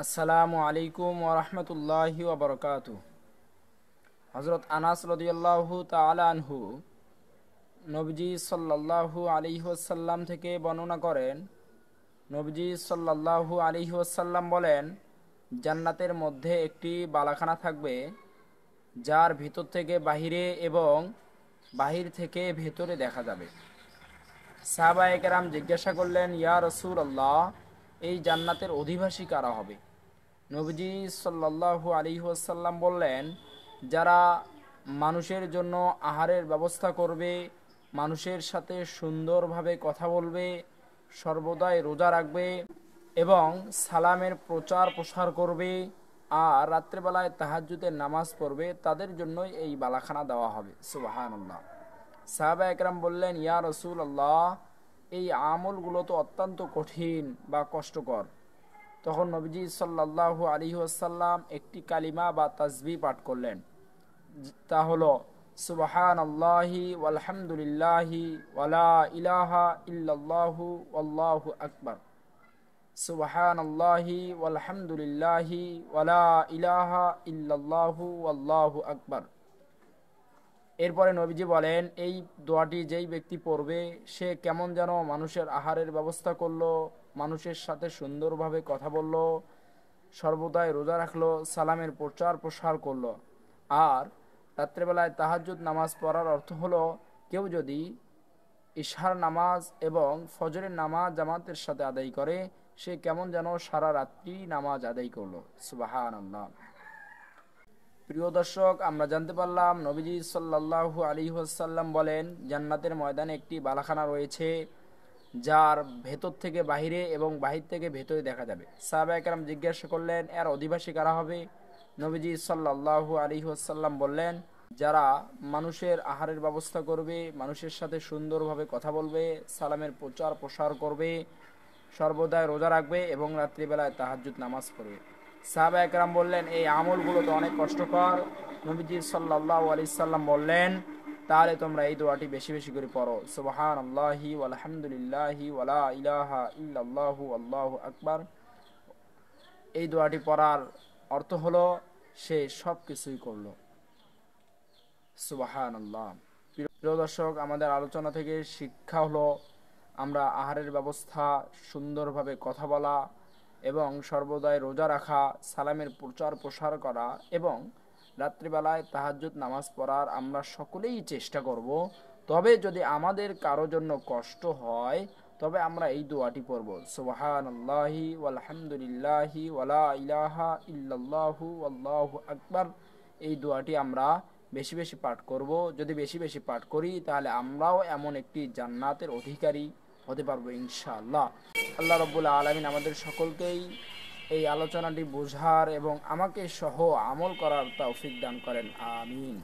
আসসালামু আলাইকুম ওয়া রাহমাতুল্লাহি ওয়া বারাকাতুহু। হযরত আনাস রাদিয়াল্লাহু তাআলা আনহু নবীজি সাল্লাল্লাহু আলাইহি ওয়াসাল্লাম থেকে বর্ণনা করেন, নবীজি সাল্লাল্লাহু আলাইহি ওয়াসাল্লাম বলেন, জান্নাতের মধ্যে একটি বালাখানা থাকবে, যার ভিতর থেকে বাহিরে এবং বাহির থেকে ভেতরে দেখা যাবে। সাহাবায়ে কেরাম জিজ্ঞাসা করলেন, ইয়া রাসূলুল্লাহ, এই জান্নাতের অধিবাসী কারা হবে? নবীজি সাল্লাল্লাহু আলাইহি ওয়াসাল্লাম বললেন, যারা মানুষের জন্য আহারের ব্যবস্থা করবে, মানুষের সাথে সুন্দরভাবে কথা বলবে, সর্বদাই রোজা রাখবে এবং সালামের প্রচার প্রসার করবে আর রাত্রেবেলায় তাহাজ্জুদের নামাজ পড়বে, তাদের জন্যই এই বালাখানা দেওয়া হবে। সুবহানাল্লাহ। সাহাবা একরাম বললেন, ইয়া রাসূলুল্লাহ, এই আমলগুলো তো অত্যন্ত কঠিন বা কষ্টকর। তখন নবীজি সাল্লাল্লাহু আলাইহি ওয়াসাল্লাম একটি কালিমা বা তাসবিহ পাঠ করলেন, তা হলো সুবহানাল্লাহি ওয়ালহামদুলিল্লাহি ওয়ালা ইলাহা ইল্লাল্লাহু ওয়াল্লাহু আকবার। সুবহানাল্লাহি ওয়ালহামদুলিল্লাহি ওয়ালা ইলাহা ইল্লাল্লাহু ওয়াল্লাহু আকবার। এরপরে নবীজি বলেন, এই দোয়াটি যেই ব্যক্তি পড়বে, সে কেমন যেন মানুষের আহারের ব্যবস্থা করলো, মানুষের সাথে সুন্দরভাবে কথা বলল, সর্বদাই রোজা রাখলো, সালামের প্রচার প্রসার করলো। আর রাত্রেবেলায় তাহাজ্জুদ নামাজ পড়ার অর্থ হলো, কেউ যদি ইশার নামাজ এবং ফজরের নামাজ জামাতের সাথে আদায় করে, সে কেমন যেন সারা রাত্রি নামাজ আদায় করলো। সুবহানাল্লাহ। প্রিয় দর্শক, আমরা জানতে পারলাম নবীজি সাল্লাল্লাহু আলাইহি ওয়াসাল্লাম বলেন, জান্নাতের ময়দানে একটি বালাখানা রয়েছে, যার ভেতর থেকে বাহিরে এবং বাহির থেকে ভেতরে দেখা যাবে। সাহাবায়ে কেরাম জিজ্ঞাসা করলেন, এর অধিবাসী কারা হবে? নবীজি সাল্লাল্লাহু আলাইহি ওয়াসাল্লাম বললেন, যারা মানুষের আহারের ব্যবস্থা করবে, মানুষের সাথে সুন্দরভাবে কথা বলবে, সালামের প্রচার প্রসার করবে, সর্বদাই রোজা রাখবে এবং রাত্রিবেলায় তাহাজ্জুদ নামাজ পড়বে। সাহাবা একরাম বললেন, এই আমলগুলো তো অনেক কষ্টকর। নবীজি সাল্লাল্লাহু আলাইহি সাল্লাম বললেন, তাহলে তোমরা এই দোয়াটি বেশি বেশি করে পড়ো, সুবহানাল্লাহি ওয়ালহামদুলিল্লাহি ওয়ালা ইলাহা ইল্লাল্লাহু আল্লাহু আকবার। এই দোয়াটি পড়ার অর্থ হলো, সে সব কিছুই করলো। সুবহানাল্লাহ। প্রিয় দর্শক, আমাদের আলোচনা থেকে শিক্ষা হলো, আমরা আহারের ব্যবস্থা, সুন্দরভাবে কথা বলা এবং সর্বদাই রোজা রাখা, সালামের প্রচার প্রসার করা এবং রাত্রিবেলায় তাহাজ্জুদ নামাজ পড়ার আমরা সকলেই চেষ্টা করব। তবে যদি আমাদের কারো জন্য কষ্ট হয়, তবে আমরা এই দোয়াটি পড়ব, সুবহানাল্লাহি ওয়ালহামদুলিল্লাহি ওয়ালা ইলাহা ইল্লাল্লাহু আল্লাহু আকবার। এই দোয়াটি আমরা বেশি বেশি পাঠ করব। যদি বেশি বেশি পাঠ করি, তাহলে আমরাও এমন একটি জান্নাতের অধিকারী হতে পারবো ইনশাআল্লাহ। আল্লাহ রাব্বুল আলামিন আমাদের সকলকেই এই আলোচনাটি বোঝার এবং আমাকে সহ আমল করার তৌফিক দান করেন। আমিন।